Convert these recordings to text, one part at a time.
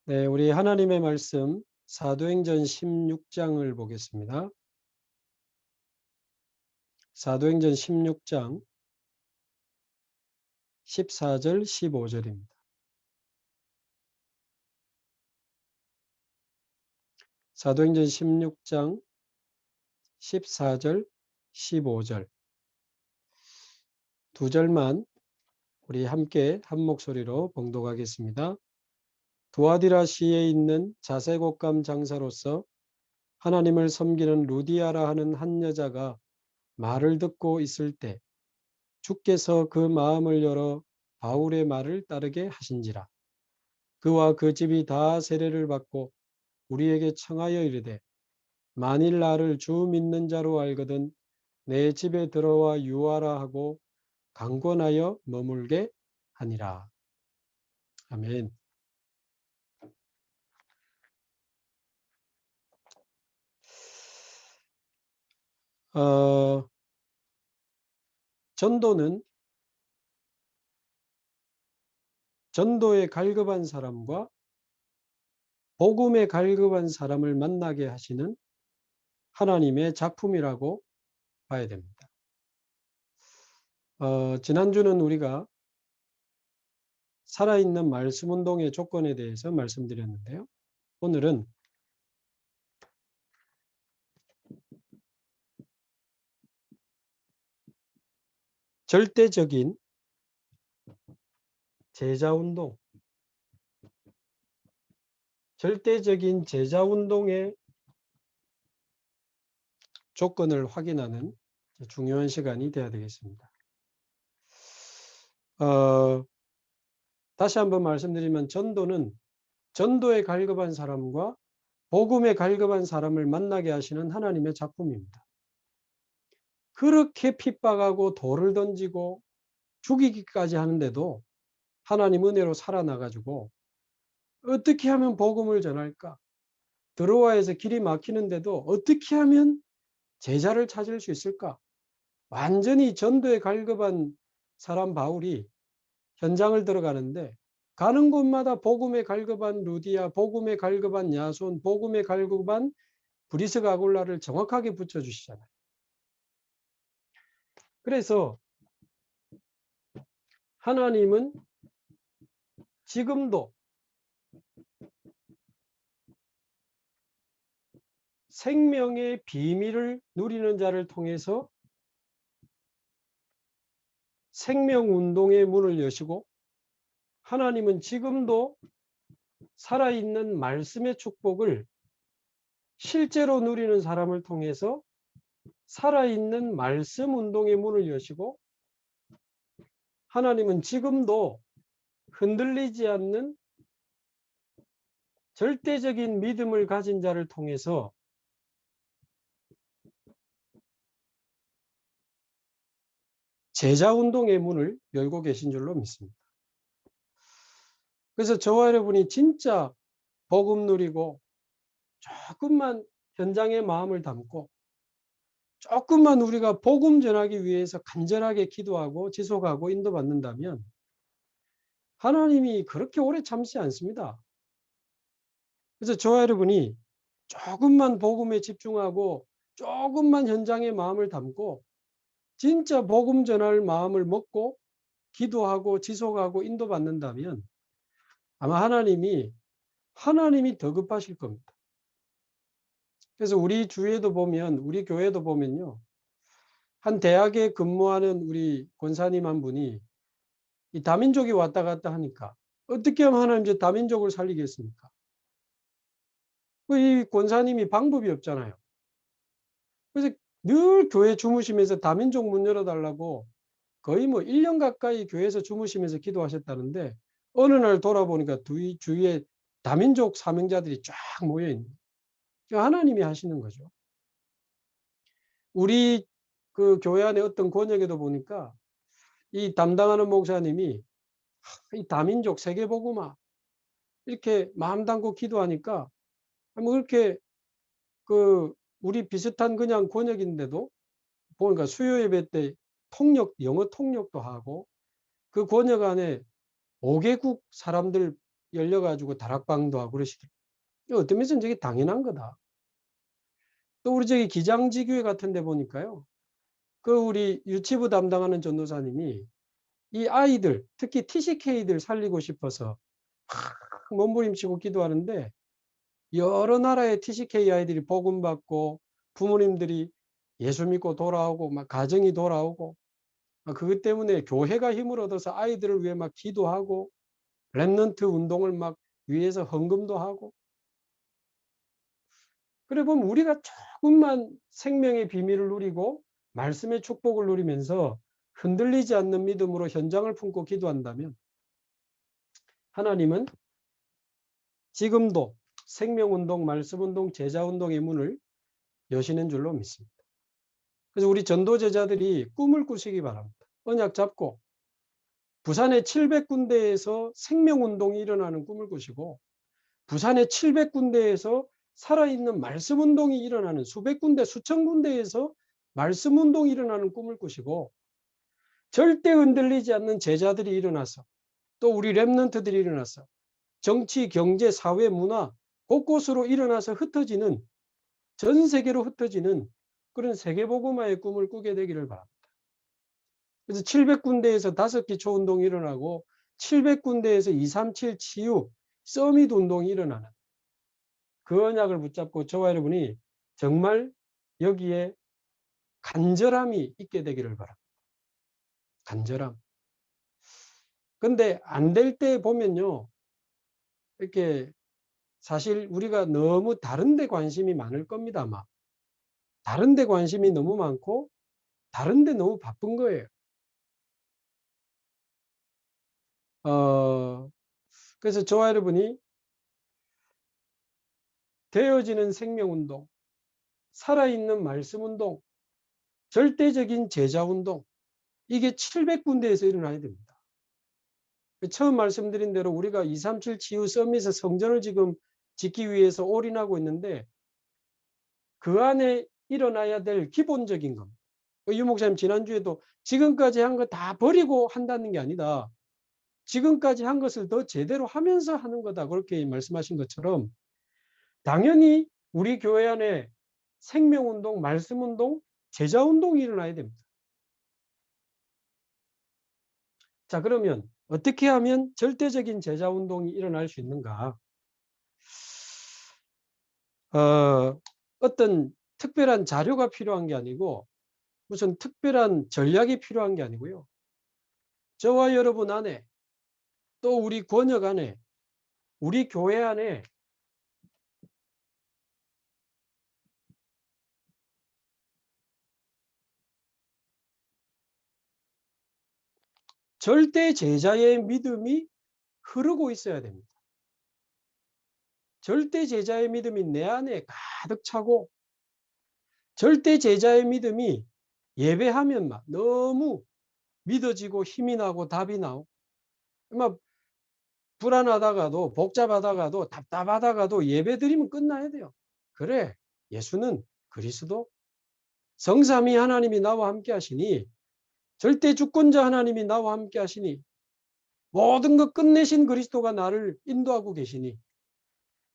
네, 우리 하나님의 말씀 사도행전 16장을 보겠습니다. 사도행전 16장 14절 15절입니다. 사도행전 16장 14절 15절 두 절만 우리 함께 한 목소리로 봉독하겠습니다. 두아디라시에 있는 자색옷감 장사로서 하나님을 섬기는 루디아라 하는 한 여자가 말을 듣고 있을 때 주께서 그 마음을 열어 바울의 말을 따르게 하신지라. 그와 그 집이 다 세례를 받고 우리에게 청하여 이르되 만일 나를 주 믿는 자로 알거든 내 집에 들어와 유하라 하고 강권하여 머물게 하니라. 아멘. 전도는 전도에 갈급한 사람과 복음에 갈급한 사람을 만나게 하시는 하나님의 작품이라고 봐야 됩니다. 지난주는 우리가 살아있는 말씀 운동의 조건에 대해서 말씀드렸는데요. 오늘은 절대적인 제자운동, 절대적인 제자운동의 조건을 확인하는 중요한 시간이 되어야 되겠습니다. 다시 한번 말씀드리면 전도는 전도에 갈급한 사람과 복음에 갈급한 사람을 만나게 하시는 하나님의 작품입니다. 그렇게 핍박하고 돌을 던지고 죽이기까지 하는데도 하나님 은혜로 살아나가지고 어떻게 하면 복음을 전할까? 드로아에서 길이 막히는데도 어떻게 하면 제자를 찾을 수 있을까? 완전히 전도에 갈급한 사람 바울이 현장을 들어가는데 가는 곳마다 복음에 갈급한 루디아, 복음에 갈급한 야손, 복음에 갈급한 브리스가 아굴라를 정확하게 붙여주시잖아요. 그래서 하나님은 지금도 생명의 비밀을 누리는 자를 통해서 생명운동의 문을 여시고 하나님은 지금도 살아있는 말씀의 축복을 실제로 누리는 사람을 통해서 살아있는 말씀 운동의 문을 여시고 하나님은 지금도 흔들리지 않는 절대적인 믿음을 가진 자를 통해서 제자운동의 문을 열고 계신 줄로 믿습니다. 그래서 저와 여러분이 진짜 복음 누리고 조금만 현장에 마음을 담고 조금만 우리가 복음 전하기 위해서 간절하게 기도하고 지속하고 인도받는다면 하나님이 그렇게 오래 참지 않습니다. 그래서 저와 여러분이 조금만 복음에 집중하고 조금만 현장에 마음을 담고 진짜 복음 전할 마음을 먹고 기도하고 지속하고 인도받는다면 아마 하나님이 더 급하실 겁니다. 그래서 우리 주위에도 보면 우리 교회도 보면요. 한 대학에 근무하는 우리 권사님 한 분이 이 다민족이 왔다 갔다 하니까 어떻게 하면 하나님 이제 다민족을 살리겠습니까? 이 권사님이 방법이 없잖아요. 그래서 늘 교회 주무시면서 다민족 문 열어달라고 거의 뭐 1년 가까이 교회에서 주무시면서 기도하셨다는데 어느 날 돌아보니까 주위에 다민족 사명자들이 쫙 모여 있는 거예요. 하나님이 하시는 거죠. 우리 그 교회 안에 어떤 권역에도 보니까 이 담당하는 목사님이 이 다민족 세계복음화 이렇게 마음 담고 기도하니까 뭐 그렇게 그 우리 비슷한 그냥 권역인데도 보니까 수요 예배 때 영어 통역도 하고 그 권역 안에 5개국 사람들 열려가지고 다락방도 하고 그러시더라고요. 어떤 면에서는 저게 당연한 거다. 또 우리 저기 기장지교회 같은 데 보니까요. 그 우리 유치부 담당하는 전도사님이 이 아이들, 특히 TCK들 살리고 싶어서 몸부림치고 기도하는데 여러 나라의 TCK 아이들이 복음받고 부모님들이 예수 믿고 돌아오고 막 가정이 돌아오고 그것 때문에 교회가 힘을 얻어서 아이들을 위해 막 기도하고 렘넌트 운동을 막 위해서 헌금도 하고 그래 보면 우리가 조금만 생명의 비밀을 누리고 말씀의 축복을 누리면서 흔들리지 않는 믿음으로 현장을 품고 기도한다면 하나님은 지금도 생명운동, 말씀운동, 제자운동의 문을 여시는 줄로 믿습니다. 그래서 우리 전도제자들이 꿈을 꾸시기 바랍니다. 언약 잡고 부산의 700군데에서 생명운동이 일어나는 꿈을 꾸시고 부산의 700군데에서 살아있는 말씀운동이 일어나는 수백 군데, 수천 군데에서 말씀운동이 일어나는 꿈을 꾸시고 절대 흔들리지 않는 제자들이 일어나서 또 우리 렘넌트들이 일어나서 정치, 경제, 사회, 문화 곳곳으로 일어나서 흩어지는 전 세계로 흩어지는 그런 세계복음화의 꿈을 꾸게 되기를 바랍니다. 그래서 700군데에서 5기초 운동이 일어나고 700군데에서 237 치유, 서밋 운동이 일어나는 그 언약을 붙잡고 저와 여러분이 정말 여기에 간절함이 있게 되기를 바랍니다. 간절함. 근데 안 될 때 보면요. 이렇게 사실 우리가 너무 다른 데 관심이 많을 겁니다, 아마. 다른 데 관심이 너무 많고 다른 데 너무 바쁜 거예요. 그래서 저와 여러분이 되어지는 생명운동, 살아있는 말씀운동, 절대적인 제자운동 이게 700군데에서 일어나야 됩니다. 처음 말씀드린 대로 우리가 237 치유 서밋의 성전을 지금 짓기 위해서 올인하고 있는데 그 안에 일어나야 될 기본적인 겁니다. 유 목사님 지난주에도 지금까지 한 거 다 버리고 한다는 게 아니다. 지금까지 한 것을 더 제대로 하면서 하는 거다. 그렇게 말씀하신 것처럼 당연히 우리 교회 안에 생명운동, 말씀운동, 제자운동이 일어나야 됩니다. 자, 그러면 어떻게 하면 절대적인 제자운동이 일어날 수 있는가? 어떤 특별한 자료가 필요한 게 아니고 무슨 특별한 전략이 필요한 게 아니고요. 저와 여러분 안에 또 우리 권역 안에 우리 교회 안에 절대 제자의 믿음이 흐르고 있어야 됩니다. 절대 제자의 믿음이 내 안에 가득 차고 절대 제자의 믿음이 예배하면 막 너무 믿어지고 힘이 나고 답이 나오고 막 불안하다가도 복잡하다가도 답답하다가도 예배 드리면 끝나야 돼요. 그래, 예수는 그리스도 성삼위 하나님이 나와 함께 하시니 절대 주권자 하나님이 나와 함께 하시니 모든 것 끝내신 그리스도가 나를 인도하고 계시니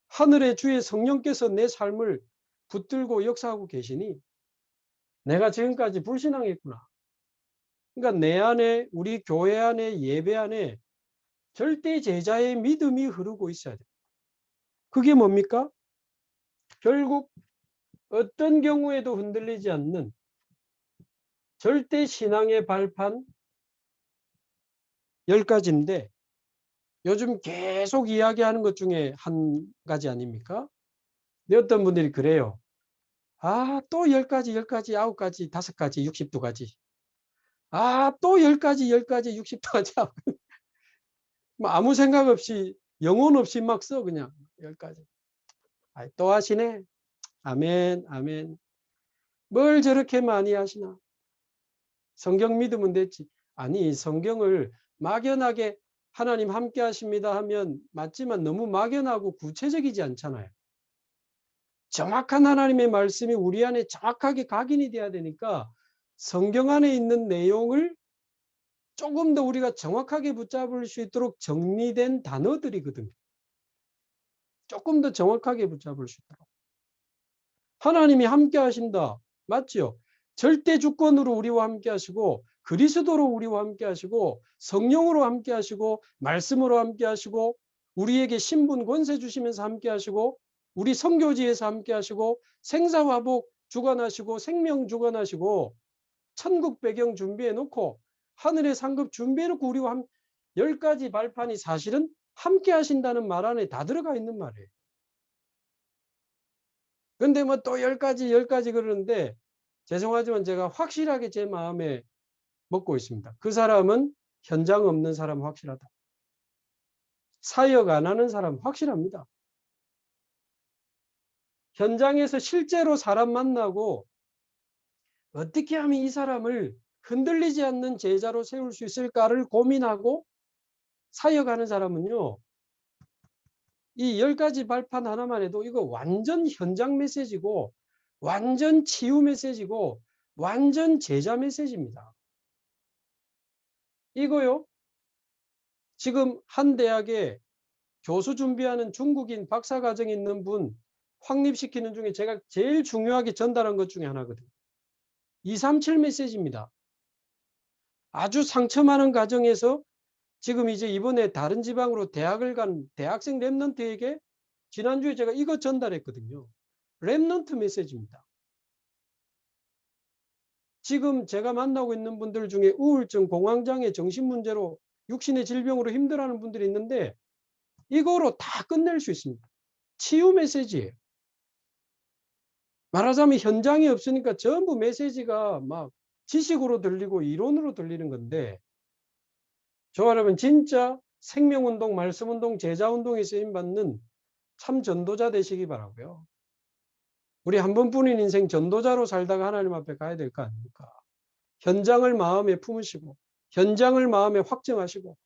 하늘의 주의 성령께서 내 삶을 붙들고 역사하고 계시니 내가 지금까지 불신앙했구나. 그러니까 내 안에 우리 교회 안에 예배 안에 절대 제자의 믿음이 흐르고 있어야 돼요. 그게 뭡니까? 결국 어떤 경우에도 흔들리지 않는 절대 신앙의 발판 10가지인데 요즘 계속 이야기하는 것 중에 한 가지 아닙니까? 어떤 분들이 그래요. 아, 또 10가지, 10가지, 9가지, 5가지, 62가지. 아, 또 10가지, 10가지, 62가지. 뭐 아무 생각 없이 영혼 없이 막 써 그냥 10가지. 아, 또 하시네. 아멘, 아멘. 뭘 저렇게 많이 하시나? 성경 믿으면 됐지. 아니, 성경을 막연하게 하나님 함께 하십니다 하면 맞지만 너무 막연하고 구체적이지 않잖아요. 정확한 하나님의 말씀이 우리 안에 정확하게 각인이 돼야 되니까 성경 안에 있는 내용을 조금 더 우리가 정확하게 붙잡을 수 있도록 정리된 단어들이거든요. 조금 더 정확하게 붙잡을 수 있도록. 하나님이 함께 하신다. 맞죠? 절대 주권으로 우리와 함께 하시고 그리스도로 우리와 함께 하시고 성령으로 함께 하시고 말씀으로 함께 하시고 우리에게 신분 권세 주시면서 함께 하시고 우리 선교지에서 함께 하시고 생사화복 주관하시고 생명 주관하시고 천국 배경 준비해 놓고 하늘의 상급 준비해 놓고 우리와 10가지 발판이 사실은 함께 하신다는 말 안에 다 들어가 있는 말이에요. 근데 뭐 또 10가지 그러는데 죄송하지만 제가 확실하게 제 마음에 먹고 있습니다. 그 사람은 현장 없는 사람 확실하다. 사역 안 하는 사람 확실합니다. 현장에서 실제로 사람 만나고 어떻게 하면 이 사람을 흔들리지 않는 제자로 세울 수 있을까를 고민하고 사역하는 사람은요. 이 10가지 발판 하나만 해도 이거 완전 현장 메시지고 완전 치유 메시지고 완전 제자 메시지입니다. 이거요. 지금 한 대학에 교수 준비하는 중국인 박사과정에 있는 분 확립시키는 중에 제가 제일 중요하게 전달한 것 중에 하나거든요. 237 메시지입니다. 아주 상처 많은 가정에서 지금 이제 이번에 다른 지방으로 대학을 간 대학생 랩런트에게 지난주에 제가 이거 전달했거든요. 랩런트 메시지입니다. 지금 제가 만나고 있는 분들 중에 우울증, 공황장애, 정신문제로 육신의 질병으로 힘들어하는 분들이 있는데 이거로 다 끝낼 수 있습니다. 치유 메시지예요. 말하자면 현장이 없으니까 전부 메시지가 막 지식으로 들리고 이론으로 들리는 건데 저 여러분 진짜 생명운동, 말씀운동, 제자운동에 쓰임받는 참 전도자 되시기 바라고요. 우리 한 번뿐인 인생 전도자로 살다가 하나님 앞에 가야 될 거 아닙니까? 현장을 마음에 품으시고 현장을 마음에 확정하시고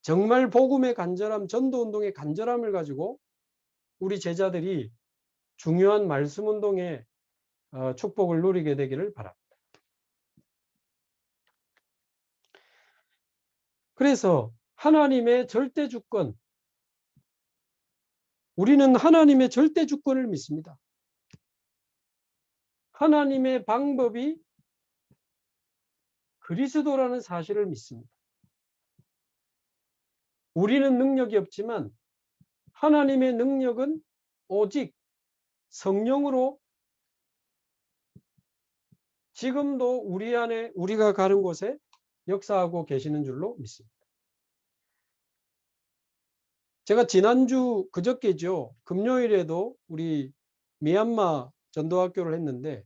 정말 복음의 간절함, 전도운동의 간절함을 가지고 우리 제자들이 중요한 말씀운동의 축복을 누리게 되기를 바랍니다. 그래서 하나님의 절대 주권, 우리는 하나님의 절대 주권을 믿습니다. 하나님의 방법이 그리스도라는 사실을 믿습니다. 우리는 능력이 없지만 하나님의 능력은 오직 성령으로 지금도 우리 안에 우리가 가는 곳에 역사하고 계시는 줄로 믿습니다. 제가 지난주 그저께죠. 금요일에도 우리 미얀마 전도학교를 했는데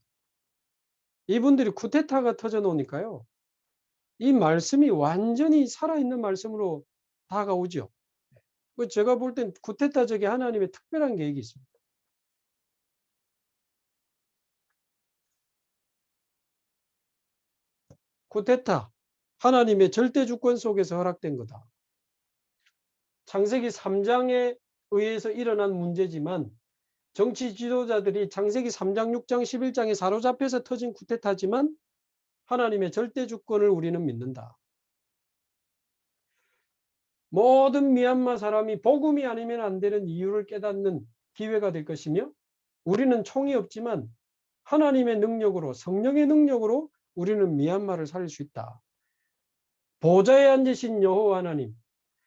이분들이 쿠데타가 터져 놓으니까요. 이 말씀이 완전히 살아있는 말씀으로 다가오죠. 제가 볼 땐 쿠데타적에 하나님의 특별한 계획이 있습니다. 쿠데타, 하나님의 절대 주권 속에서 허락된 거다. 창세기 3장에 의해서 일어난 문제지만 정치 지도자들이 창세기 3장, 6장, 11장에 사로잡혀서 터진 쿠데타지만 하나님의 절대 주권을 우리는 믿는다. 모든 미얀마 사람이 복음이 아니면 안 되는 이유를 깨닫는 기회가 될 것이며 우리는 총이 없지만 하나님의 능력으로 성령의 능력으로 우리는 미얀마를 살릴 수 있다. 보좌에 앉으신 여호와 하나님,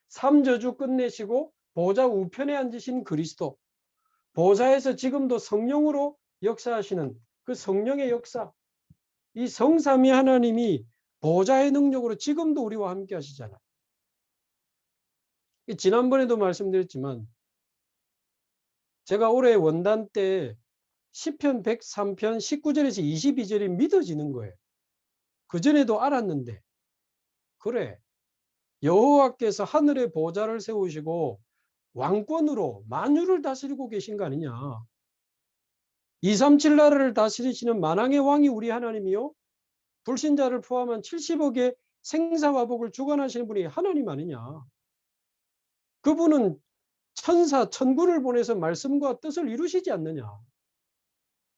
삼저주 끝내시고 보좌 우편에 앉으신 그리스도, 보좌에서 지금도 성령으로 역사하시는 그 성령의 역사, 이 성삼위 하나님이 보좌의 능력으로 지금도 우리와 함께 하시잖아요. 지난번에도 말씀드렸지만 제가 올해 원단 때 시편 103편 19절에서 22절이 믿어지는 거예요. 그전에도 알았는데 그래 여호와께서 하늘의 보좌를 세우시고 왕권으로 만유를 다스리고 계신 거 아니냐. 237 나라를 다스리시는 만왕의 왕이 우리 하나님이요 불신자를 포함한 70억의 생사화복을 주관하시는 분이 하나님 아니냐. 그분은 천사 천군을 보내서 말씀과 뜻을 이루시지 않느냐.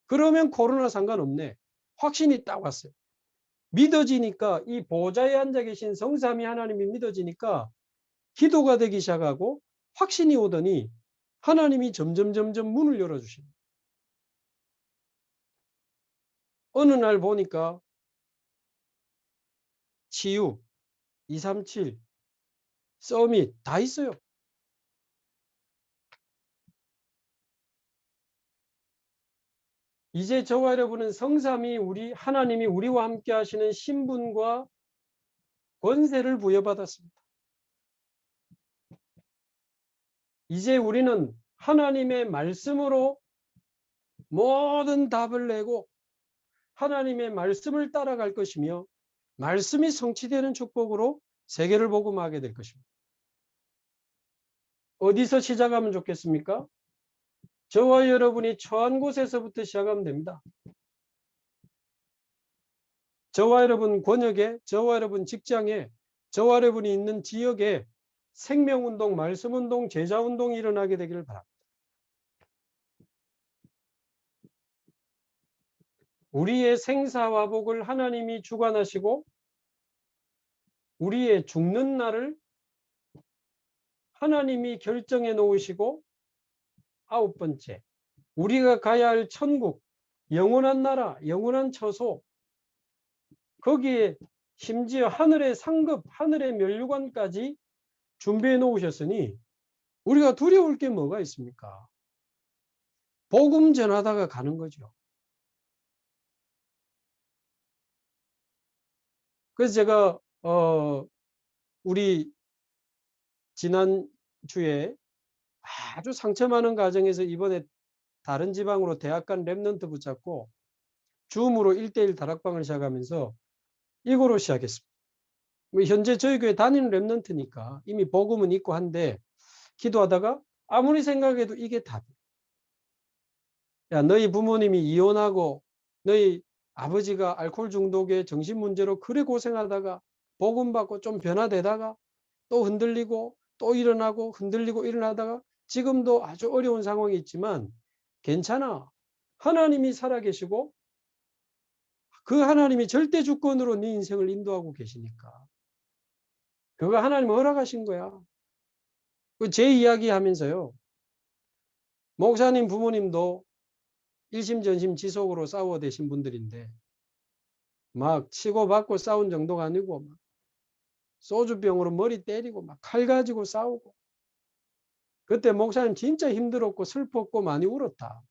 그러면 코로나 상관없네. 확신이 딱 왔어요. 믿어지니까 이 보좌에 앉아 계신 성삼위 하나님이 믿어지니까 기도가 되기 시작하고 확신이 오더니 하나님이 점점 문을 열어주십니다. 어느 날 보니까 치유, 237, 서밋 다 있어요. 이제 저와 여러분은 성삼위 하나님이 우리와 함께 하시는 신분과 권세를 부여받았습니다. 이제 우리는 하나님의 말씀으로 모든 답을 내고 하나님의 말씀을 따라갈 것이며 말씀이 성취되는 축복으로 세계를 복음하게 될 것입니다. 어디서 시작하면 좋겠습니까? 저와 여러분이 처한 곳에서부터 시작하면 됩니다. 저와 여러분 권역에, 저와 여러분 직장에, 저와 여러분이 있는 지역에 생명운동, 말씀운동, 제자운동이 일어나게 되기를 바랍니다. 우리의 생사화복을 하나님이 주관하시고 우리의 죽는 날을 하나님이 결정해 놓으시고, 9번째, 우리가 가야 할 천국, 영원한 나라, 영원한 처소, 거기에 심지어 하늘의 상급, 하늘의 면류관까지 준비해 놓으셨으니 우리가 두려울 게 뭐가 있습니까? 복음 전하다가 가는 거죠. 그래서 제가 우리 지난주에 아주 상처 많은 가정에서 이번에 다른 지방으로 대학 간 랩런트 붙잡고 줌으로 1:1 다락방을 시작하면서 이거로 시작했습니다. 현재 저희 교회 다니는 랩런트니까 이미 복음은 있고 한데 기도하다가 아무리 생각해도 이게 답이야. 야, 너희 부모님이 이혼하고 너희 아버지가 알코올 중독에 정신 문제로 그래 고생하다가 복음 받고 좀 변화되다가 또 흔들리고 또 일어나고 흔들리고 일어나다가 지금도 아주 어려운 상황이 있지만 괜찮아. 하나님이 살아계시고 그 하나님이 절대 주권으로 네 인생을 인도하고 계시니까 그거 하나님 허락하신 거야. 제 이야기 하면서요. 목사님 부모님도 일심전심 지속으로 싸워대신 분들인데 막 치고받고 싸운 정도가 아니고 막 소주병으로 머리 때리고 막 칼 가지고 싸우고 그때 목사님 진짜 힘들었고 슬펐고 많이 울었다.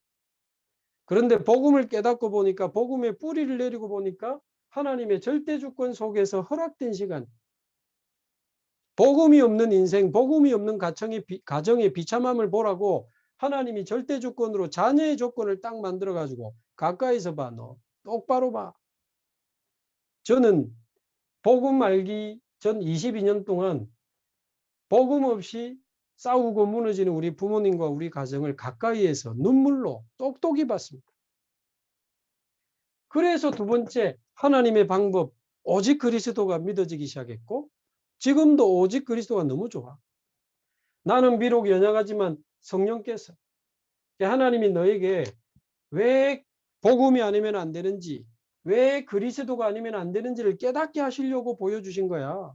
그런데 복음을 깨닫고 보니까 복음의 뿌리를 내리고 보니까 하나님의 절대 주권 속에서 허락된 시간, 복음이 없는 인생, 복음이 없는 가정의 비참함을 보라고 하나님이 절대 주권으로 자녀의 조건을 딱 만들어 가지고 가까이서 봐. 너 똑바로 봐. 저는 복음 알기 전 22년 동안 복음 없이 싸우고 무너지는 우리 부모님과 우리 가정을 가까이에서 눈물로 똑똑히 봤습니다. 그래서 두 번째, 하나님의 방법, 오직 그리스도가 믿어지기 시작했고 지금도 오직 그리스도가 너무 좋아. 나는 비록 연약하지만 성령께서 하나님이 너에게 왜 복음이 아니면 안 되는지, 왜 그리스도가 아니면 안 되는지를 깨닫게 하시려고 보여주신 거야.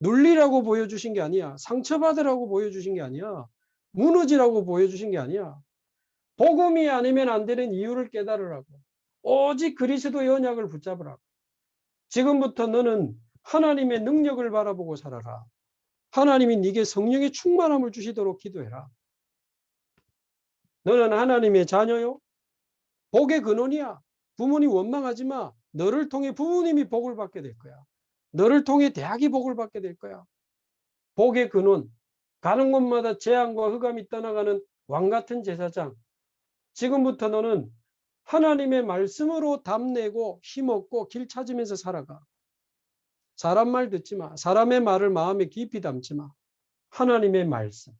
눌리라고 보여주신 게 아니야. 상처받으라고 보여주신 게 아니야. 무너지라고 보여주신 게 아니야. 복음이 아니면 안 되는 이유를 깨달으라고. 오직 그리스도의 언약을 붙잡으라고. 지금부터 너는 하나님의 능력을 바라보고 살아라. 하나님이 네게 성령의 충만함을 주시도록 기도해라. 너는 하나님의 자녀요. 복의 근원이야. 부모님 원망하지 마. 너를 통해 부모님이 복을 받게 될 거야. 너를 통해 대학이 복을 받게 될 거야. 복의 근원. 가는 곳마다 재앙과 흑암이 떠나가는 왕같은 제사장. 지금부터 너는 하나님의 말씀으로 답내고 힘없고 길 찾으면서 살아가. 사람 말 듣지 마. 사람의 말을 마음에 깊이 담지 마. 하나님의 말씀.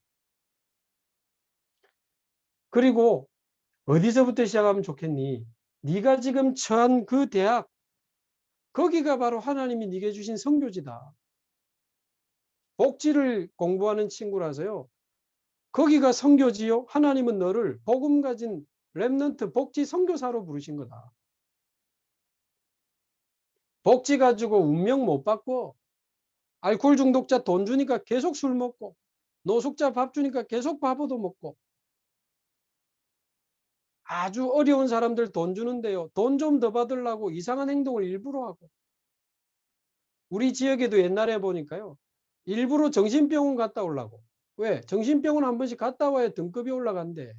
그리고 어디서부터 시작하면 좋겠니? 네가 지금 처한 그 대학, 거기가 바로 하나님이 네게 주신 선교지다. 복지를 공부하는 친구라서요. 거기가 선교지요. 하나님은 너를 복음 가진 렘넌트 복지 선교사로 부르신 거다. 복지 가지고 운명 못 받고 알코올 중독자 돈 주니까 계속 술 먹고 노숙자 밥 주니까 계속 밥 얻어먹고, 아주 어려운 사람들 돈 주는데요, 돈 좀 더 받으려고 이상한 행동을 일부러 하고, 우리 지역에도 옛날에 보니까요, 일부러 정신병원 갔다 오려고. 왜? 정신병원 한 번씩 갔다 와야 등급이 올라간대.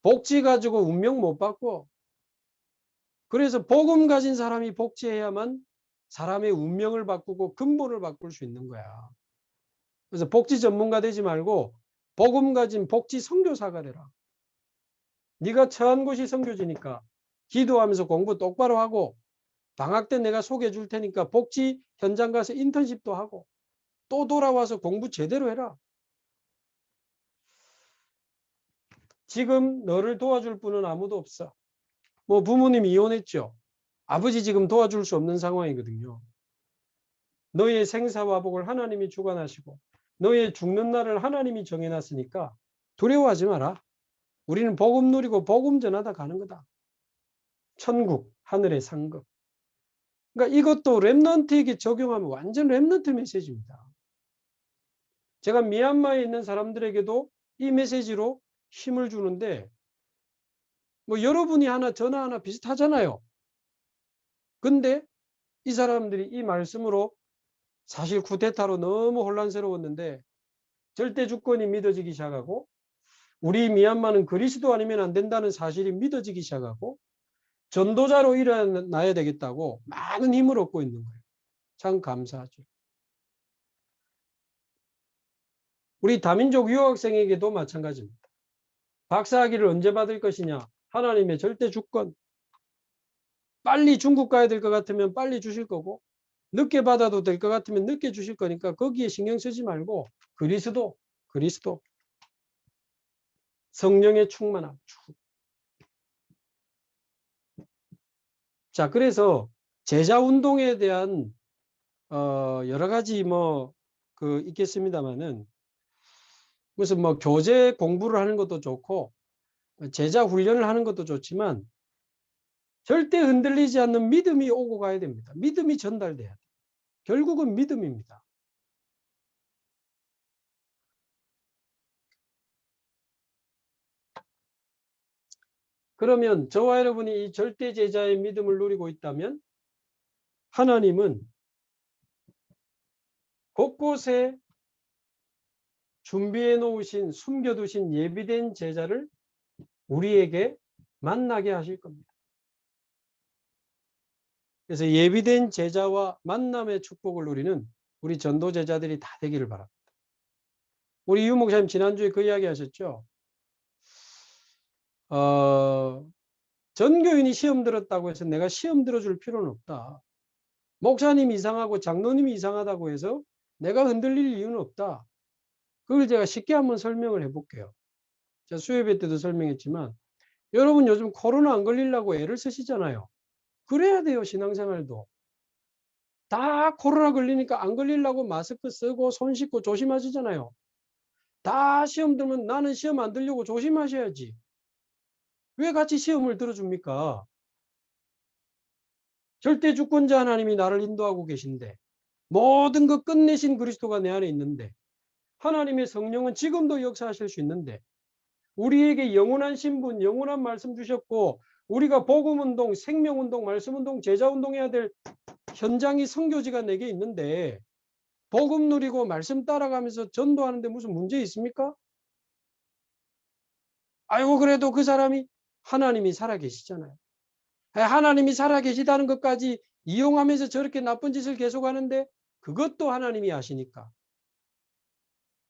복지 가지고 운명 못 받고, 그래서 복음 가진 사람이 복지해야만 사람의 운명을 바꾸고 근본을 바꿀 수 있는 거야. 그래서 복지 전문가 되지 말고 복음 가진 복지 선교사가 되라. 네가 처한 곳이 선교지니까 기도하면서 공부 똑바로 하고, 방학 때 내가 소개해 줄 테니까 복지 현장 가서 인턴십도 하고 또 돌아와서 공부 제대로 해라. 지금 너를 도와줄 분은 아무도 없어. 뭐 부모님이 이혼했죠. 아버지 지금 도와줄 수 없는 상황이거든요. 너의 생사화복을 하나님이 주관하시고 너의 죽는 날을 하나님이 정해놨으니까 두려워하지 마라. 우리는 복음 누리고 복음 전하다 가는 거다. 천국, 하늘의 상급. 그러니까 이것도 렘넌트에게 적용하면 완전 렘넌트 메시지입니다. 제가 미얀마에 있는 사람들에게도 이 메시지로 힘을 주는데, 뭐 여러분이 하나 저나 하나 비슷하잖아요. 근데 이 사람들이 이 말씀으로 사실 쿠데타로 너무 혼란스러웠는데 절대 주권이 믿어지기 시작하고, 우리 미얀마는 그리스도 아니면 안 된다는 사실이 믿어지기 시작하고, 전도자로 일어나야 되겠다고 많은 힘을 얻고 있는 거예요. 참 감사하죠. 우리 다민족 유학생에게도 마찬가지입니다. 박사학위를 언제 받을 것이냐? 하나님의 절대 주권. 빨리 중국 가야 될 것 같으면 빨리 주실 거고, 늦게 받아도 될 것 같으면 늦게 주실 거니까 거기에 신경 쓰지 말고 그리스도, 그리스도. 성령의 충만함. 자, 그래서 제자 운동에 대한 여러 가지 있겠습니다만은, 무슨 교재 공부를 하는 것도 좋고 제자 훈련을 하는 것도 좋지만 절대 흔들리지 않는 믿음이 오고 가야 됩니다. 믿음이 전달돼야 돼요. 결국은 믿음입니다. 그러면 저와 여러분이 이 절대 제자의 믿음을 누리고 있다면 하나님은 곳곳에 준비해 놓으신, 숨겨두신 예비된 제자를 우리에게 만나게 하실 겁니다. 그래서 예비된 제자와 만남의 축복을 누리는 우리 전도 제자들이 다 되기를 바랍니다. 우리 유 목사님 지난주에 그 이야기 하셨죠. 전교인이 시험 들었다고 해서 내가 시험 들어줄 필요는 없다. 목사님이 이상하고 장로님이 이상하다고 해서 내가 흔들릴 이유는 없다. 그걸 제가 쉽게 한번 설명을 해볼게요. 제가 수요예배 때도 설명했지만, 여러분 요즘 코로나 안 걸리려고 애를 쓰시잖아요. 그래야 돼요. 신앙생활도. 다 코로나 걸리니까 안 걸리려고 마스크 쓰고 손 씻고 조심하시잖아요. 다 시험 들면 나는 시험 안 들려고 조심하셔야지. 왜 같이 시험을 들어줍니까? 절대 주권자 하나님이 나를 인도하고 계신데, 모든 것 끝내신 그리스도가 내 안에 있는데, 하나님의 성령은 지금도 역사하실 수 있는데, 우리에게 영원한 신분, 영원한 말씀 주셨고, 우리가 복음운동, 생명운동, 말씀운동, 제자운동 해야 될 현장이 선교지가 내게 있는데, 복음 누리고 말씀 따라가면서 전도하는데 무슨 문제 있습니까? 아이고, 그래도 그 사람이 하나님이 살아계시잖아요. 하나님이 살아계시다는 것까지 이용하면서 저렇게 나쁜 짓을 계속하는데 그것도 하나님이 아시니까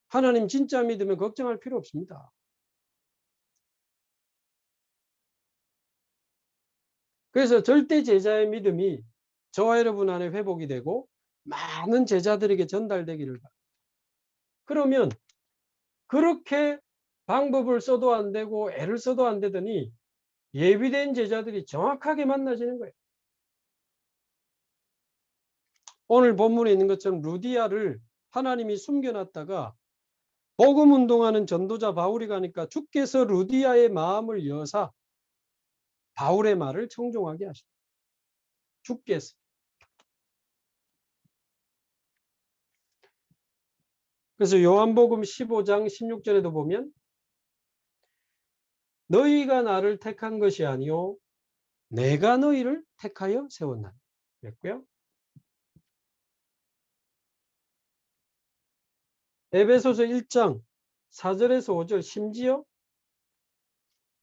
하나님 진짜 믿으면 걱정할 필요 없습니다. 그래서 절대 제자의 믿음이 저와 여러분 안에 회복이 되고 많은 제자들에게 전달되기를 바랍니다. 그러면 그렇게 방법을 써도 안 되고 애를 써도 안 되더니 예비된 제자들이 정확하게 만나지는 거예요. 오늘 본문에 있는 것처럼 루디아를 하나님이 숨겨놨다가 복음 운동하는 전도자 바울이 가니까 주께서 루디아의 마음을 여사 바울의 말을 청종하게 하시다. 주께서. 그래서 요한복음 15장 16절에도 보면 너희가 나를 택한 것이 아니요 내가 너희를 택하여 세웠나니 그랬고요. 에베소서 1장 4절에서 5절 심지어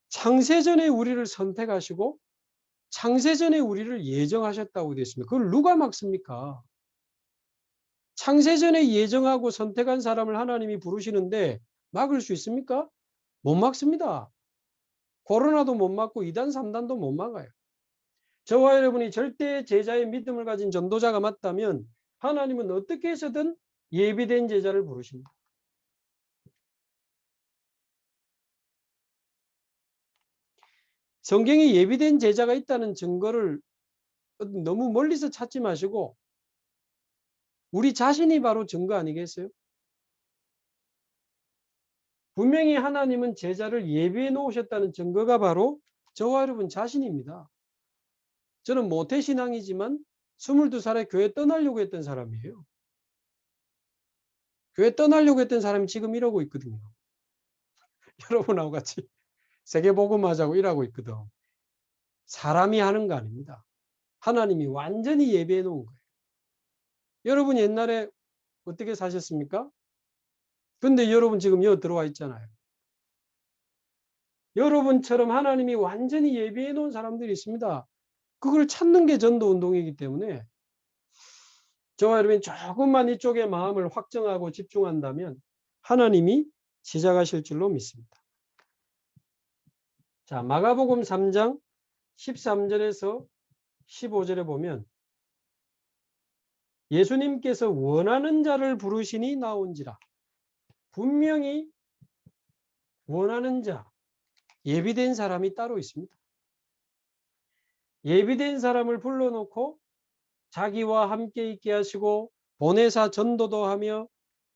창세전에 우리를 선택하시고 창세전에 우리를 예정하셨다고 되어 있습니다. 그걸 누가 막습니까? 창세전에 예정하고 선택한 사람을 하나님이 부르시는데 막을 수 있습니까? 못 막습니다. 코로나도 못 막고 2단 3단도 못 막아요. 저와 여러분이 절대 제자의 믿음을 가진 전도자가 맞다면 하나님은 어떻게 해서든 예비된 제자를 부르십니다. 성경에 예비된 제자가 있다는 증거를 너무 멀리서 찾지 마시고 우리 자신이 바로 증거 아니겠어요? 분명히 하나님은 제자를 예비해 놓으셨다는 증거가 바로 저와 여러분 자신입니다. 저는 모태신앙이지만 22살에 교회 떠나려고 했던 사람이에요. 교회 떠나려고 했던 사람이 지금 이러고 있거든요. 여러분하고 같이 세계복음하자고 일하고 있거든. 사람이 하는 거 아닙니다. 하나님이 완전히 예비해 놓은 거예요. 여러분 옛날에 어떻게 사셨습니까? 근데 여러분 지금 여기 들어와 있잖아요. 여러분처럼 하나님이 완전히 예비해 놓은 사람들이 있습니다. 그걸 찾는 게 전도 운동이기 때문에 저와 여러분이 조금만 이쪽에 마음을 확정하고 집중한다면 하나님이 시작하실 줄로 믿습니다. 자, 마가복음 3장 13절에서 15절에 보면 예수님께서 원하는 자를 부르시니 나온지라. 분명히 원하는 자, 예비된 사람이 따로 있습니다. 예비된 사람을 불러놓고 자기와 함께 있게 하시고 보내사 전도도 하며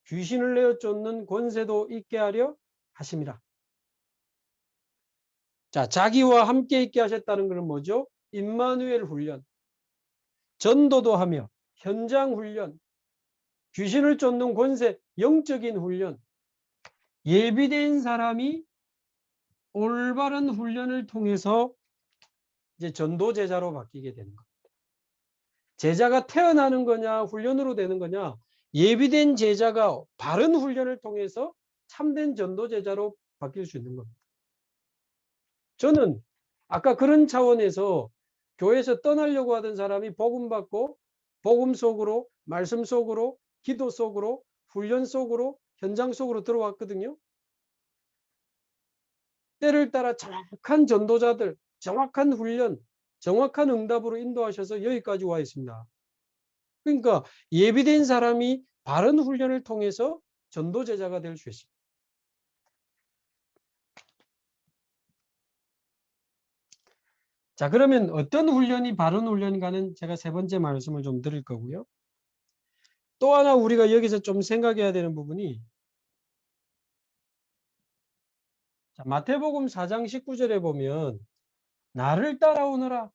귀신을 내어 쫓는 권세도 있게 하려 하심이라. 자, 자기와 함께 있게 하셨다는 것은 뭐죠? 임마누엘 훈련, 전도도 하며 현장 훈련, 귀신을 쫓는 권세, 영적인 훈련. 예비된 사람이 올바른 훈련을 통해서 이제 전도 제자로 바뀌게 되는 겁니다. 제자가 태어나는 거냐, 훈련으로 되는 거냐, 예비된 제자가 바른 훈련을 통해서 참된 전도 제자로 바뀔 수 있는 겁니다. 저는 아까 그런 차원에서 교회에서 떠나려고 하던 사람이 복음 받고 복음 속으로, 말씀 속으로, 기도 속으로, 훈련 속으로, 현장 속으로 들어왔거든요. 때를 따라 정확한 전도자들, 정확한 훈련, 정확한 응답으로 인도하셔서 여기까지 와 있습니다. 그러니까 예비된 사람이 바른 훈련을 통해서 전도 제자가 될 수 있습니다. 자, 그러면 어떤 훈련이 바른 훈련인가는 제가 세 번째 말씀을 좀 드릴 거고요. 또 하나 우리가 여기서 좀 생각해야 되는 부분이 자, 마태복음 4장 19절에 보면 나를 따라오너라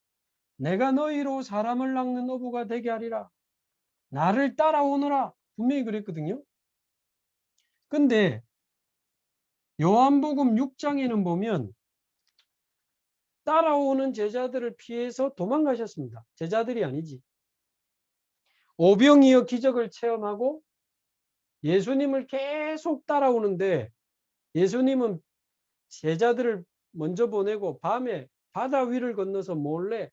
내가 너희로 사람을 낚는 어부가 되게 하리라. 나를 따라오너라 분명히 그랬거든요. 근데 요한복음 6장에는 보면 따라오는 제자들을 피해서 도망가셨습니다. 제자들이 아니지. 오병이어 기적을 체험하고 예수님을 계속 따라오는데 예수님은 제자들을 먼저 보내고 밤에 바다 위를 건너서 몰래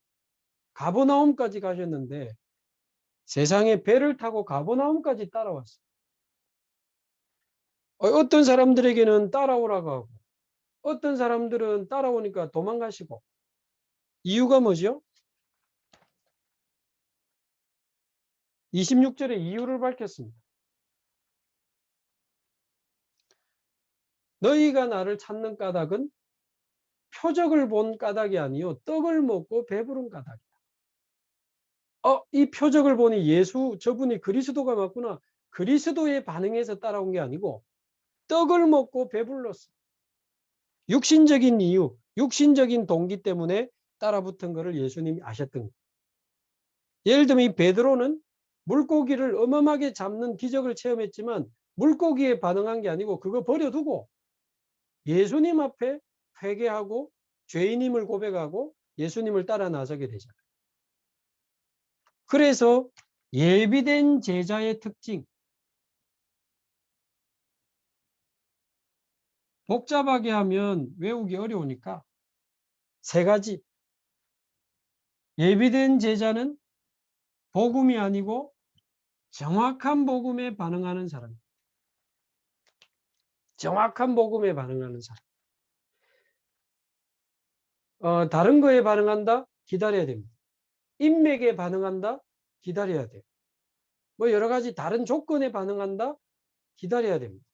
가버나움까지 가셨는데 세상에 배를 타고 가버나움까지 따라왔어요. 어떤 사람들에게는 따라오라고 하고 어떤 사람들은 따라오니까 도망가시고 이유가 뭐죠? 26절에 이유를 밝혔습니다. 너희가 나를 찾는 까닭은 표적을 본 까닭이 아니요 떡을 먹고 배부른 까닭이다. 이 표적을 보니 예수 저분이 그리스도가 맞구나. 그리스도에 반응해서 따라온 게 아니고 떡을 먹고 배불렀어. 육신적인 이유, 육신적인 동기 때문에 따라붙은 것을 예수님이 아셨던 거예요. 예를 들면 이 베드로는 물고기를 어마어마하게 잡는 기적을 체험했지만 물고기에 반응한 게 아니고 그거 버려두고 예수님 앞에 회개하고 죄인임을 고백하고 예수님을 따라 나서게 되잖아요. 그래서 예비된 제자의 특징, 복잡하게 하면 외우기 어려우니까 세 가지. 예비된 제자는 복음이 아니고 정확한 복음에 반응하는 사람. 정확한 복음에 반응하는 사람. 다른 거에 반응한다? 기다려야 됩니다. 인맥에 반응한다? 기다려야 돼요. 뭐 여러 가지 다른 조건에 반응한다? 기다려야 됩니다.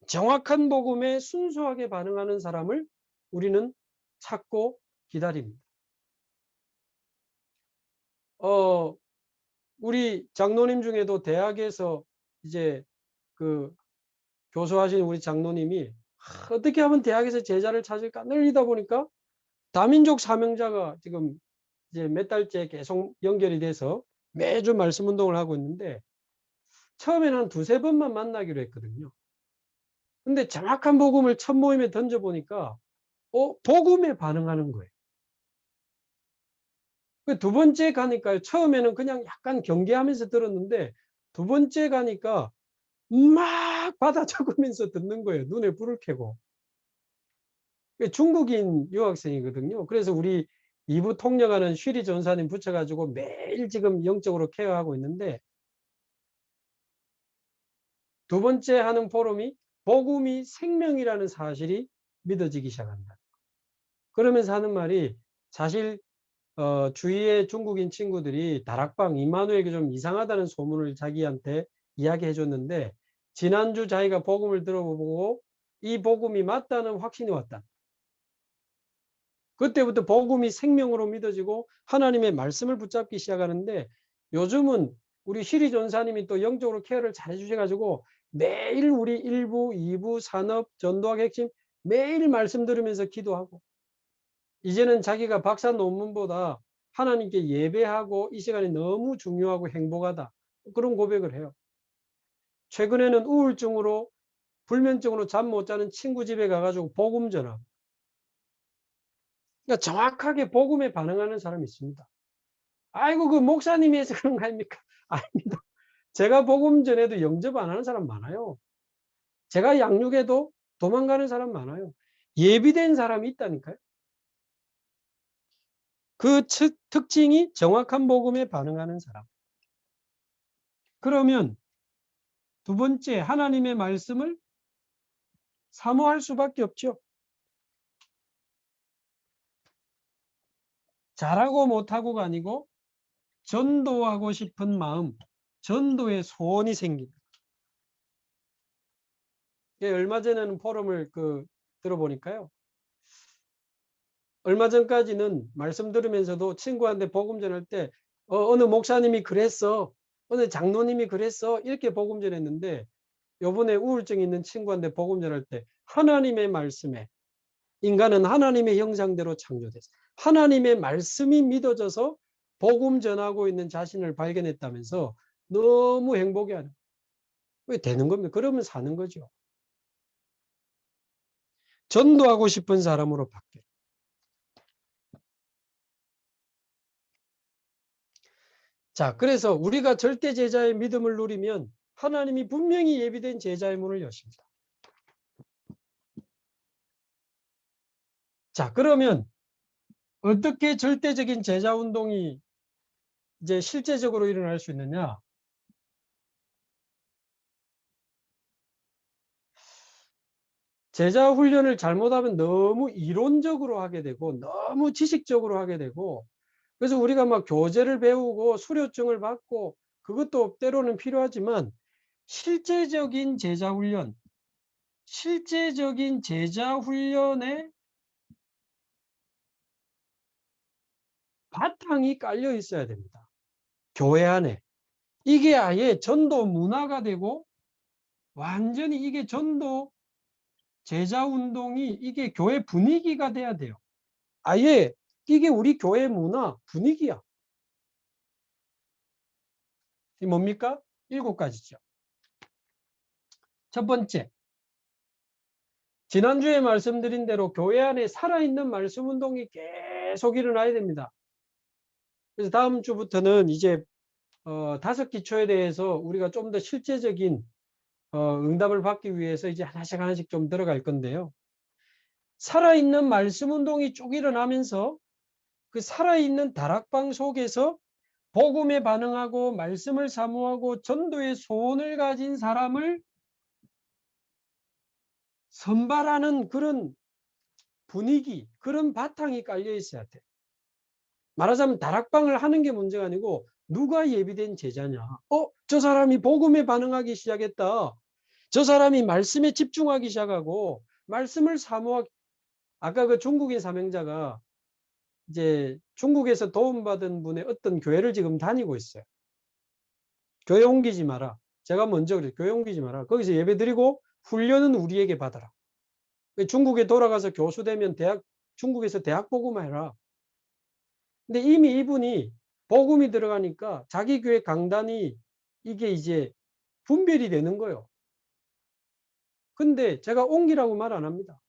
정확한 복음에 순수하게 반응하는 사람을 우리는 찾고 기다립니다. 우리 장로님 중에도 대학에서 이제 그 교수하신 우리 장로님이 어떻게 하면 대학에서 제자를 찾을까 늘리다 보니까 다민족 사명자가 지금 이제 몇 달째 계속 연결이 돼서 매주 말씀 운동을 하고 있는데 처음에는 한 두세 번만 만나기로 했거든요. 근데 정확한 복음을 첫 모임에 던져보니까 복음에 반응하는 거예요. 두 번째 가니까요. 처음에는 그냥 약간 경계하면서 들었는데 두 번째 가니까 막 받아 적으면서 듣는 거예요. 눈에 불을 켜고. 중국인 유학생이거든요. 그래서 우리 2부 통역하는 쉬리 전사님 붙여가지고 매일 지금 영적으로 케어하고 있는데 두 번째 하는 포럼이 복음이 생명이라는 사실이 믿어지기 시작한다. 그러면서 하는 말이 사실 주위의 중국인 친구들이 다락방 임마누엘이 좀 이상하다는 소문을 자기한테 이야기해 줬는데 지난주 자기가 복음을 들어보고 이 복음이 맞다는 확신이 왔다. 그때부터 복음이 생명으로 믿어지고 하나님의 말씀을 붙잡기 시작하는데 요즘은 우리 시리 전사님이 또 영적으로 케어를 잘 해주셔가지고 매일 우리 1부, 2부, 산업, 전도학 핵심 매일 말씀 들으면서 기도하고 이제는 자기가 박사 논문보다 하나님께 예배하고 이 시간이 너무 중요하고 행복하다. 그런 고백을 해요. 최근에는 우울증으로 불면증으로 잠 못 자는 친구 집에 가가지고 복음 전하고. 그러니까 정확하게 복음에 반응하는 사람이 있습니다. 아이고 그 목사님이 해서 그런 거 아닙니까? 아닙니다. 제가 복음 전에도 영접 안 하는 사람 많아요. 제가 양육해도 도망가는 사람 많아요. 예비된 사람이 있다니까요. 그 특징이 정확한 복음에 반응하는 사람. 그러면 두 번째 하나님의 말씀을 사모할 수밖에 없죠. 잘하고 못하고가 아니고 전도하고 싶은 마음, 전도의 소원이 생깁니다. 얼마 전에는 포럼을 들어보니까요. 얼마 전까지는 말씀 들으면서도 친구한테 복음 전할 때 어느 목사님이 그랬어. 어느 장로님이 그랬어. 이렇게 복음 전했는데 요번에 우울증 있는 친구한테 복음 전할 때 하나님의 말씀에 인간은 하나님의 형상대로 창조됐어. 하나님의 말씀이 믿어져서 복음 전하고 있는 자신을 발견했다면서 너무 행복해하는. 왜 되는 겁니까? 그러면 사는 거죠. 전도하고 싶은 사람으로 바뀌어요. 자, 그래서 우리가 절대 제자의 믿음을 누리면 하나님이 분명히 예비된 제자의 문을 여십니다. 자, 그러면 어떻게 절대적인 제자 운동이 이제 실제적으로 일어날 수 있느냐? 제자 훈련을 잘못하면 너무 이론적으로 하게 되고 너무 지식적으로 하게 되고 그래서 우리가 막 교재를 배우고 수료증을 받고 그것도 때로는 필요하지만 실제적인 제자 훈련, 실제적인 제자 훈련의 바탕이 깔려 있어야 됩니다. 교회 안에. 이게 아예 전도 문화가 되고 완전히 이게 전도 제자 운동이 이게 교회 분위기가 돼야 돼요. 아예 이게 우리 교회 문화 분위기야. 이 뭡니까? 7가지죠. 첫 번째, 지난주에 말씀드린 대로 교회 안에 살아있는 말씀 운동이 계속 일어나야 됩니다. 그래서 다음 주부터는 이제 5기초에 대해서 우리가 좀 더 실제적인 응답을 받기 위해서 이제 하나씩 좀 들어갈 건데요. 살아있는 말씀 운동이 쭉 일어나면서 그 살아있는 다락방 속에서 복음에 반응하고 말씀을 사모하고 전도의 소원을 가진 사람을 선발하는 그런 분위기, 그런 바탕이 깔려 있어야 돼. 말하자면 다락방을 하는 게 문제가 아니고 누가 예비된 제자냐. 저 사람이 복음에 반응하기 시작했다. 저 사람이 말씀에 집중하기 시작하고 말씀을 사모하기. 아까 그 중국인 사명자가 이제 중국에서 도움받은 분의 어떤 교회를 지금 다니고 있어요. 교회 옮기지 마라. 제가 먼저 그랬어요. 교회 옮기지 마라. 거기서 예배 드리고 훈련은 우리에게 받아라. 중국에 돌아가서 교수 되면 중국에서 대학 복음만 해라. 근데 이미 이분이 복음이 들어가니까 자기 교회 강단이 이게 이제 분별이 되는 거예요. 근데 제가 옮기라고 말 안 합니다.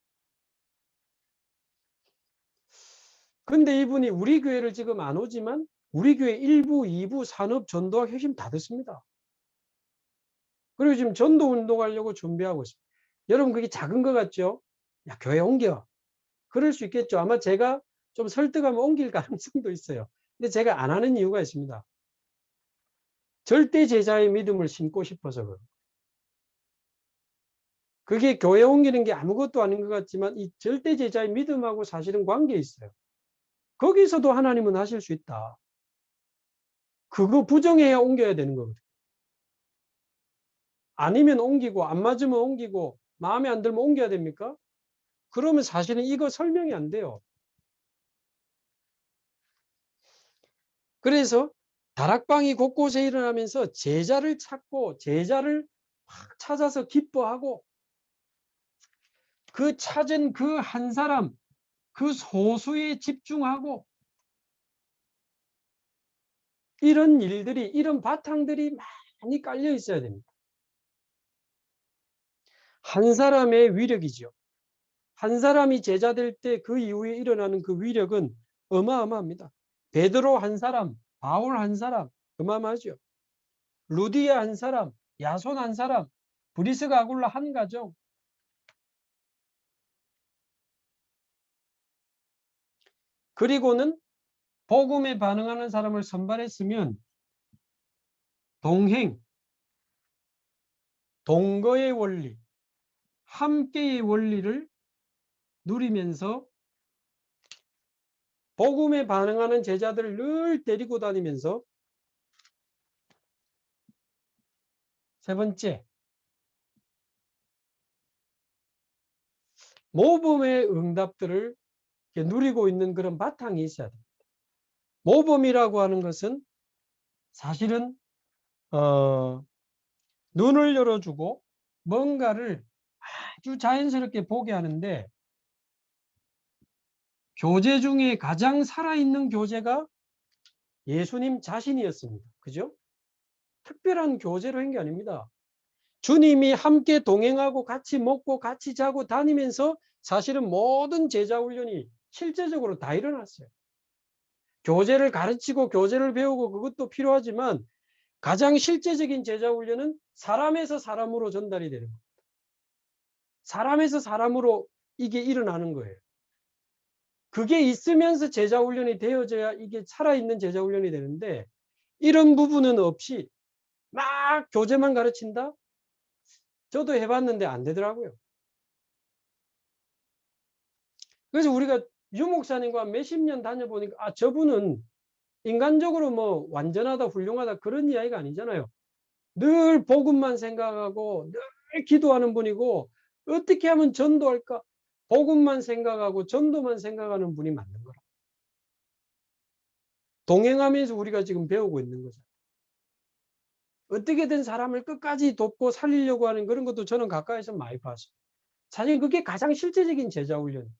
근데 이분이 우리 교회를 지금 안 오지만 우리 교회 1부, 2부 산업 전도학 핵심 다 됐습니다. 그리고 지금 전도 운동하려고 준비하고 있습니다. 여러분 그게 작은 것 같죠? 야, 교회 옮겨. 그럴 수 있겠죠. 아마 제가 좀 설득하면 옮길 가능성도 있어요. 근데 제가 안 하는 이유가 있습니다. 절대 제자의 믿음을 심고 싶어서 그래요. 그게 교회 옮기는 게 아무것도 아닌 것 같지만 이 절대 제자의 믿음하고 사실은 관계 있어요. 거기서도 하나님은 하실 수 있다. 그거 부정해야 옮겨야 되는 거거든요. 아니면 옮기고 안 맞으면 옮기고 마음에 안 들면 옮겨야 됩니까? 그러면 사실은 이거 설명이 안 돼요. 그래서 다락방이 곳곳에 일어나면서 제자를 찾고 제자를 확 찾아서 기뻐하고 그 찾은 그 한 사람, 그 소수에 집중하고 이런 일들이, 이런 바탕들이 많이 깔려 있어야 됩니다. 한 사람의 위력이죠. 한 사람이 제자 될 때 그 이후에 일어나는 그 위력은 어마어마합니다. 베드로 한 사람, 바울 한 사람, 어마어마하죠. 루디아 한 사람, 야손 한 사람, 브리스가 아굴라 한 가정. 그리고는 복음에 반응하는 사람을 선발했으면 동행, 동거의 원리, 함께의 원리를 누리면서 복음에 반응하는 제자들을 늘 데리고 다니면서 세 번째, 모범의 응답들을 누리고 있는 그런 바탕이 있어야 됩니다. 모범이라고 하는 것은 사실은 눈을 열어주고 뭔가를 아주 자연스럽게 보게 하는데 교재 중에 가장 살아있는 교재가 예수님 자신이었습니다. 그죠? 특별한 교재로 한 게 아닙니다. 주님이 함께 동행하고 같이 먹고 같이 자고 다니면서 사실은 모든 제자 훈련이 실제적으로 다 일어났어요. 교재를 가르치고 교재를 배우고 그것도 필요하지만 가장 실제적인 제자 훈련은 사람에서 사람으로 전달이 되는 겁니다. 사람에서 사람으로 이게 일어나는 거예요. 그게 있으면서 제자 훈련이 되어져야 이게 살아있는 제자 훈련이 되는데 이런 부분은 없이 막 교재만 가르친다? 저도 해봤는데 안 되더라고요. 그래서 우리가 유 목사님과 몇십 년 다녀보니까 저분은 인간적으로 뭐 완전하다 훌륭하다 그런 이야기가 아니잖아요. 늘 복음만 생각하고 늘 기도하는 분이고 어떻게 하면 전도할까? 복음만 생각하고 전도만 생각하는 분이 맞는 거라. 동행하면서 우리가 지금 배우고 있는 거죠. 어떻게든 사람을 끝까지 돕고 살리려고 하는 그런 것도 저는 가까이서 많이 봤어요. 사실 그게 가장 실제적인 제자 훈련이에요.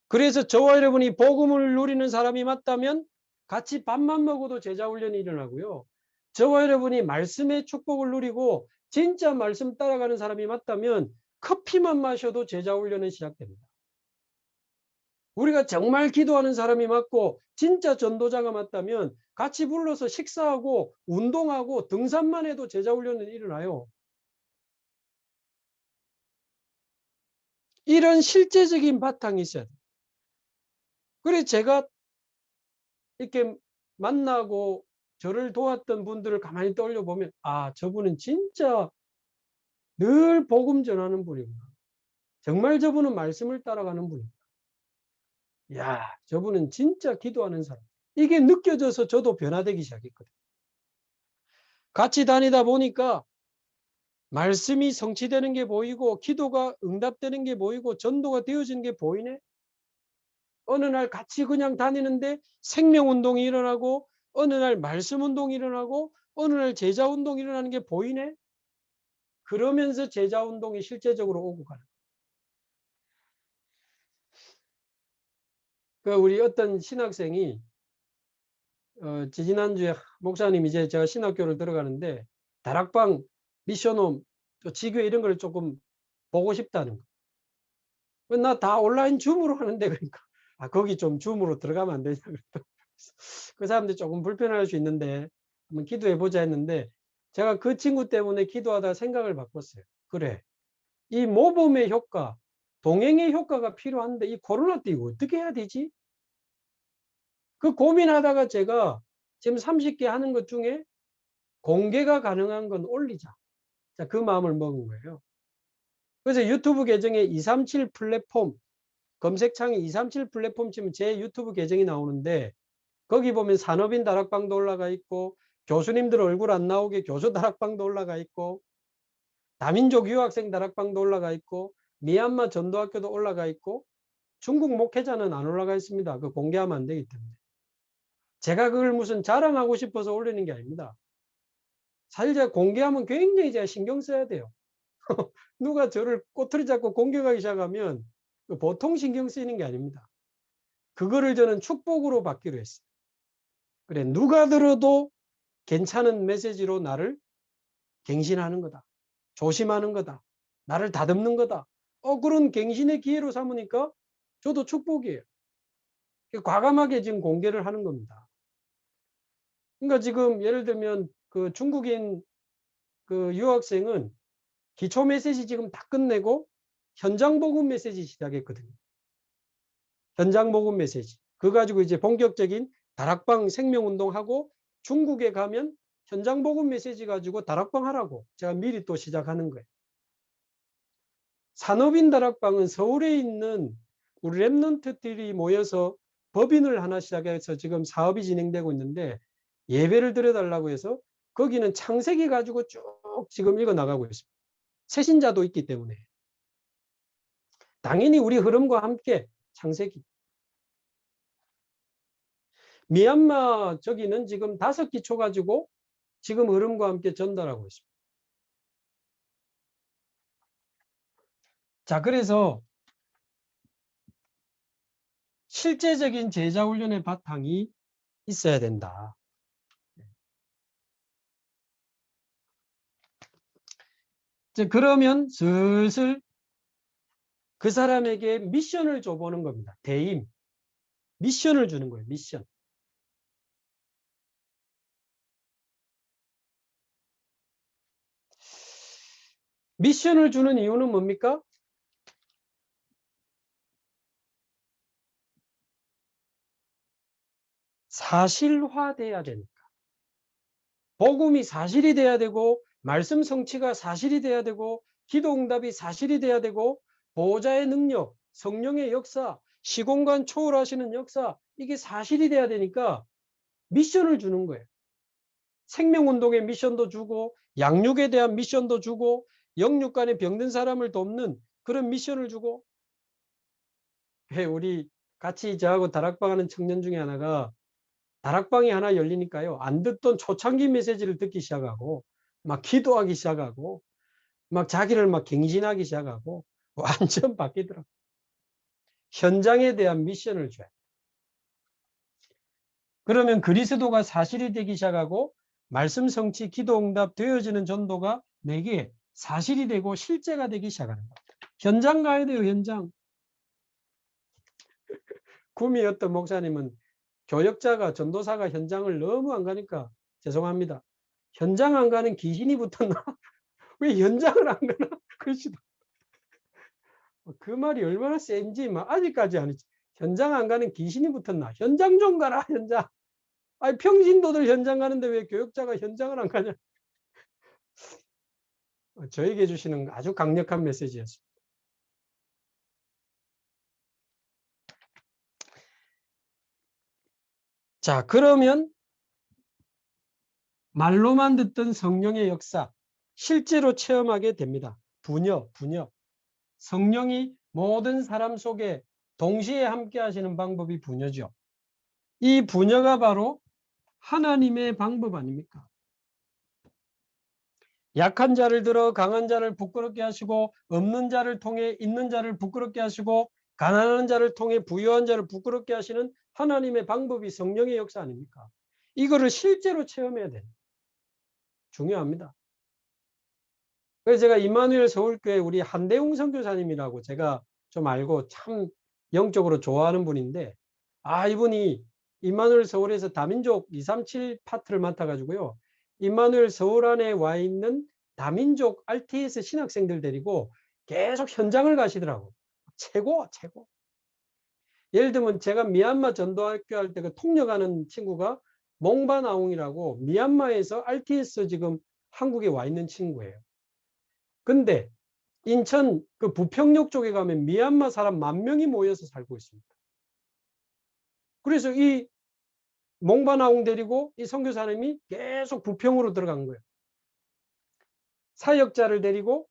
그래서 저와 여러분이 복음을 누리는 사람이 맞다면 같이 밥만 먹어도 제자 훈련이 일어나고요. 저와 여러분이 말씀의 축복을 누리고 진짜 말씀 따라가는 사람이 맞다면 커피만 마셔도 제자훈련은 시작됩니다. 우리가 정말 기도하는 사람이 맞고 진짜 전도자가 맞다면 같이 불러서 식사하고 운동하고 등산만 해도 제자훈련은 일어나요. 이런 실제적인 바탕이 있어야 돼요. 그래서 제가 이렇게 만나고 저를 도왔던 분들을 가만히 떠올려 보면 아, 저분은 진짜 늘 복음 전하는 분이구나. 정말 저분은 말씀을 따라가는 분이구나. 야, 저분은 진짜 기도하는 사람. 이게 느껴져서 저도 변화되기 시작했거든요. 같이 다니다 보니까 말씀이 성취되는 게 보이고 기도가 응답되는 게 보이고 전도가 되어지는 게 보이네. 어느 날 같이 그냥 다니는데 생명운동이 일어나고 어느 날 말씀운동이 일어나고 어느 날 제자운동이 일어나는 게 보이네. 그러면서 제자운동이 실제적으로 오고 가는. 그 우리 어떤 신학생이 지지난주에 목사님 이제 제가 신학교를 들어가는데 다락방, 미션홈, 또 지교회 이런 걸 조금 보고 싶다는 거. 나 다 온라인 줌으로 하는데 그러니까 아 거기 좀 줌으로 들어가면 안 되냐 그 사람들이 조금 불편할 수 있는데 한번 기도해 보자 했는데 제가 그 친구 때문에 기도하다가 생각을 바꿨어요. 그래, 이 모범의 효과, 동행의 효과가 필요한데 이 코로나 때 이거 어떻게 해야 되지? 그 고민하다가 제가 지금 30개 하는 것 중에 공개가 가능한 건 올리자. 자, 그 마음을 먹은 거예요. 그래서 유튜브 계정에 237 플랫폼, 검색창에 237 플랫폼 치면 제 유튜브 계정이 나오는데 거기 보면 산업인 다락방도 올라가 있고 교수님들 얼굴 안 나오게 교수 다락방도 올라가 있고 다민족 유학생 다락방도 올라가 있고 미얀마 전도학교도 올라가 있고 중국 목회자는 안 올라가 있습니다. 그 공개하면 안 되기 때문에. 제가 그걸 무슨 자랑하고 싶어서 올리는 게 아닙니다. 사실 제가 공개하면 굉장히 제가 신경 써야 돼요. 누가 저를 꼬투리 잡고 공격하기 시작하면 보통 신경 쓰이는 게 아닙니다. 그거를 저는 축복으로 받기로 했어요. 그래, 누가 들어도 괜찮은 메시지로 나를 갱신하는 거다. 조심하는 거다. 나를 다듬는 거다. 그런 갱신의 기회로 삼으니까 저도 축복이에요. 과감하게 지금 공개를 하는 겁니다. 그러니까 지금 예를 들면 그 중국인 그 유학생은 기초 메시지 지금 다 끝내고 현장 복음 메시지 시작했거든요. 현장 복음 메시지. 그거 가지고 이제 본격적인 다락방 생명운동하고 중국에 가면 현장 복음 메시지 가지고 다락방 하라고 제가 미리 또 시작하는 거예요. 산업인 다락방은 서울에 있는 우리 랩런트들이 모여서 법인을 하나 시작해서 지금 사업이 진행되고 있는데 예배를 드려달라고 해서 거기는 창세기 가지고 쭉 지금 읽어 나가고 있습니다. 새신자도 있기 때문에. 당연히 우리 흐름과 함께 창세기. 미얀마 저기는 지금 5기초 가지고 지금 흐름과 함께 전달하고 있습니다. 자, 그래서 실제적인 제자훈련의 바탕이 있어야 된다. 그러면 슬슬 그 사람에게 미션을 줘보는 겁니다. 대임. 미션을 주는 거예요. 미션. 미션을 주는 이유는 뭡니까? 사실화돼야 되니까. 복음이 사실이 돼야 되고 말씀 성취가 사실이 돼야 되고 기도응답이 사실이 돼야 되고 보호자의 능력, 성령의 역사, 시공간 초월하시는 역사 이게 사실이 돼야 되니까 미션을 주는 거예요. 생명운동의 미션도 주고 양육에 대한 미션도 주고 영육간에 병든 사람을 돕는 그런 미션을 주고 우리 같이 저하고 다락방 하는 청년 중에 하나가 다락방이 하나 열리니까요. 안 듣던 초창기 메시지를 듣기 시작하고 막 기도하기 시작하고 막 자기를 막 갱신하기 시작하고 완전 바뀌더라고요. 현장에 대한 미션을 줘요. 그러면 그리스도가 사실이 되기 시작하고 말씀 성취 기도 응답 되어지는 전도가 내게 사실이 되고 실제가 되기 시작하는 겁니다. 현장 가야 돼요. 현장. 구미였던 목사님은 교역자가 전도사가 현장을 너무 안 가니까 죄송합니다. 현장 안 가는 귀신이 붙었나? 왜 현장을 안 가나? 그러시다. 그 말이 얼마나 센지 아직까지 아니지. 현장 안 가는 귀신이 붙었나? 현장 좀 가라. 현장. 아니 평신도들 현장 가는데 왜 교역자가 현장을 안 가냐? 저에게 주시는 아주 강력한 메시지였습니다. 자, 그러면 말로만 듣던 성령의 역사 실제로 체험하게 됩니다. 분여. 성령이 모든 사람 속에 동시에 함께 하시는 방법이 분여죠. 이 분여가 바로 하나님의 방법 아닙니까? 약한 자를 들어 강한 자를 부끄럽게 하시고 없는 자를 통해 있는 자를 부끄럽게 하시고 가난한 자를 통해 부유한 자를 부끄럽게 하시는 하나님의 방법이 성령의 역사 아닙니까? 이거를 실제로 체험해야 돼요. 중요합니다. 그래서 제가 임마누엘 서울교회 우리 한대웅 선교사님이라고 제가 좀 알고 참 영적으로 좋아하는 분인데, 이분이 임마누엘 서울에서 다민족 237 파트를 맡아가지고요. 임마누엘 서울 안에 와 있는 다민족 RTS 신학생들 데리고 계속 현장을 가시더라고. 최고. 예를 들면 제가 미얀마 전도학교 할 때 그 통역하는 친구가 몽바나웅이라고 미얀마에서 RTS 지금 한국에 와 있는 친구예요. 근데 인천 그 부평역 쪽에 가면 미얀마 사람 10,000명이 모여서 살고 있습니다. 그래서 이 몽바나웅 데리고 이 선교사님이 계속 부평으로 들어간 거예요. 사역자를 데리고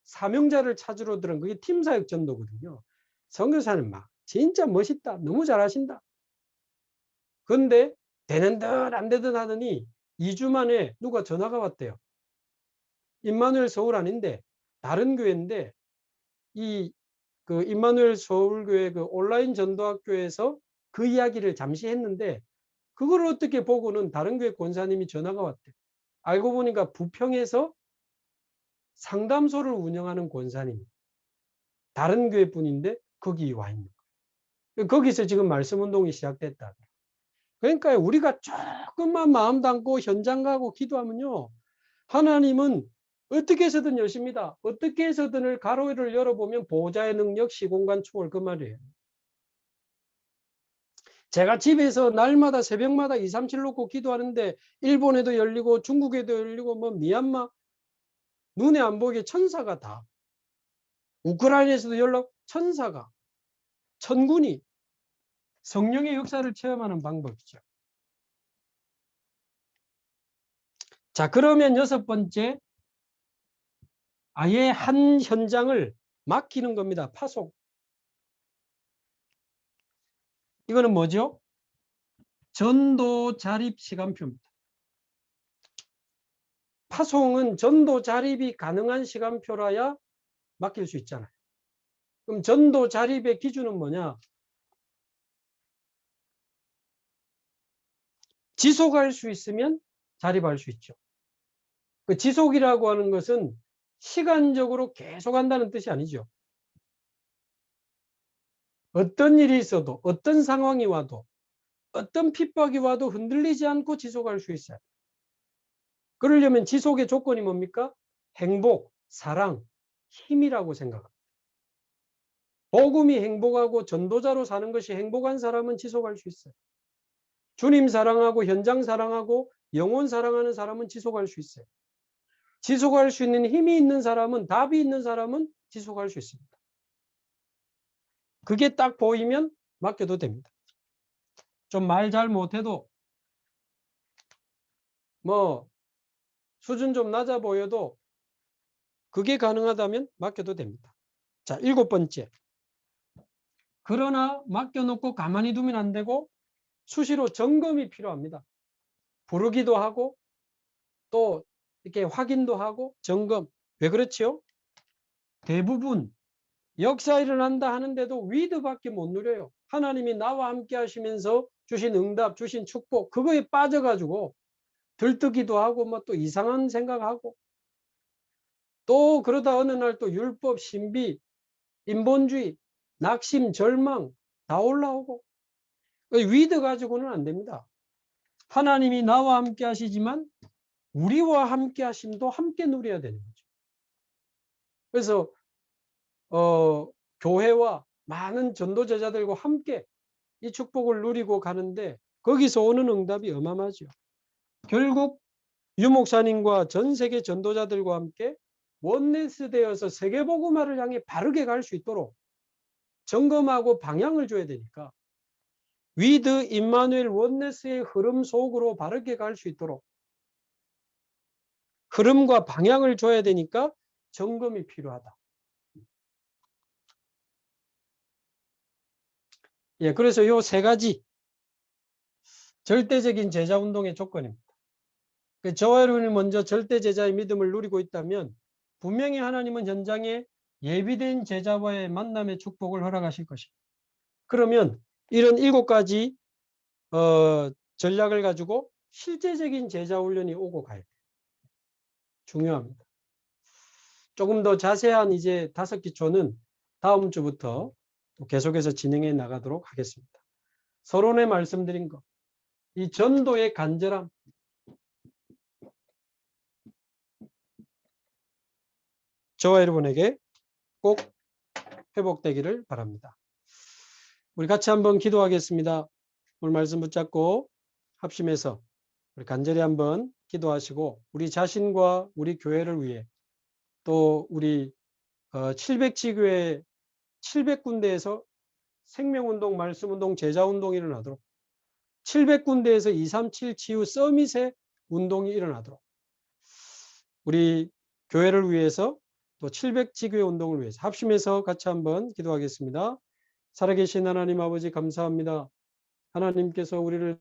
사명자를 찾으러 들어간 그게 팀사역 전도거든요. 선교사님 막 진짜 멋있다. 너무 잘하신다. 근데 되는 듯 안 되듯 하더니 2주 만에 누가 전화가 왔대요. 임마누엘 서울 아닌데 다른 교회인데 그 임마누엘 서울교회 그 온라인 전도학교에서 그 이야기를 잠시 했는데 그걸 어떻게 보고는 다른 교회 권사님이 전화가 왔대. 알고 보니까 부평에서 상담소를 운영하는 권사님. 다른 교회 분인데 거기 와 있는 거예요. 거기서 지금 말씀 운동이 시작됐다. 그러니까 우리가 조금만 마음 담고 현장 가고 기도하면요. 하나님은 어떻게 해서든 여십니다. 어떻게 해서든을 가로를 열어보면 보호자의 능력, 시공간, 초월 그 말이에요. 제가 집에서 날마다 새벽마다 237 놓고 기도하는데 일본에도 열리고 중국에도 열리고 뭐 미얀마 눈에 안 보이게 천사가 다 우크라이나에서도 연락 천사가 천군이 성령의 역사를 체험하는 방법이죠. 자, 그러면 6번째 아예 한 현장을 맡기는 겁니다. 파송. 이거는 뭐죠? 전도 자립 시간표입니다. 파송은 전도 자립이 가능한 시간표라야 맡길 수 있잖아요. 그럼 전도 자립의 기준은 뭐냐? 지속할 수 있으면 자립할 수 있죠. 그 지속이라고 하는 것은 시간적으로 계속한다는 뜻이 아니죠. 어떤 일이 있어도 어떤 상황이 와도 어떤 핍박이 와도 흔들리지 않고 지속할 수 있어요. 그러려면 지속의 조건이 뭡니까? 행복, 사랑, 힘이라고 생각합니다. 복음이 행복하고 전도자로 사는 것이 행복한 사람은 지속할 수 있어요. 주님 사랑하고 현장 사랑하고 영혼 사랑하는 사람은 지속할 수 있어요. 지속할 수 있는 힘이 있는 사람은, 답이 있는 사람은 지속할 수 있습니다. 그게 딱 보이면 맡겨도 됩니다. 좀 말 잘 못해도 뭐 수준 좀 낮아 보여도 그게 가능하다면 맡겨도 됩니다. 자, 7번째. 그러나 맡겨놓고 가만히 두면 안 되고 수시로 점검이 필요합니다. 부르기도 하고 또 이렇게 확인도 하고 점검. 왜 그렇지요? 대부분 역사 일어난다 하는데도 위드밖에 못 누려요. 하나님이 나와 함께 하시면서 주신 응답, 주신 축복 그거에 빠져가지고 들뜨기도 하고 뭐 또 이상한 생각하고 또 그러다 어느 날 또 율법, 신비, 인본주의, 낙심, 절망 다 올라오고 위드 가지고는 안 됩니다. 하나님이 나와 함께 하시지만 우리와 함께 하심도 함께 누려야 되는 거죠. 그래서 교회와 많은 전도 제자들과 함께 이 축복을 누리고 가는데 거기서 오는 응답이 어마어마하죠. 결국 유 목사님과 전 세계 전도자들과 함께 원네스 되어서 세계복음화를 향해 바르게 갈 수 있도록 점검하고 방향을 줘야 되니까 위드 임마누엘 원네스의 흐름 속으로 바르게 갈 수 있도록 흐름과 방향을 줘야 되니까 점검이 필요하다. 예, 그래서 요 세 가지 절대적인 제자 운동의 조건입니다. 저와 여러분이 먼저 절대 제자의 믿음을 누리고 있다면 분명히 하나님은 현장에 예비된 제자와의 만남의 축복을 허락하실 것입니다. 그러면 이런 7가지 전략을 가지고 실제적인 제자 훈련이 오고 가야 돼요. 중요합니다. 조금 더 자세한 이제 5기초는 다음 주부터 또 계속해서 진행해 나가도록 하겠습니다. 서론에 말씀드린 것, 이 전도의 간절함, 저와 여러분에게 꼭 회복되기를 바랍니다. 우리 같이 한번 기도하겠습니다. 오늘 말씀 붙잡고 합심해서 우리 간절히 한번 기도하시고 우리 자신과 우리 교회를 위해 또 우리 700지교회 700군데에서 생명운동, 말씀운동, 제자운동이 일어나도록 700군데에서 237 치유 서밋의 운동이 일어나도록 우리 교회를 위해서 또 700지교회 운동을 위해서 합심해서 같이 한번 기도하겠습니다. 살아계신 하나님 아버지 감사합니다. 하나님께서 우리를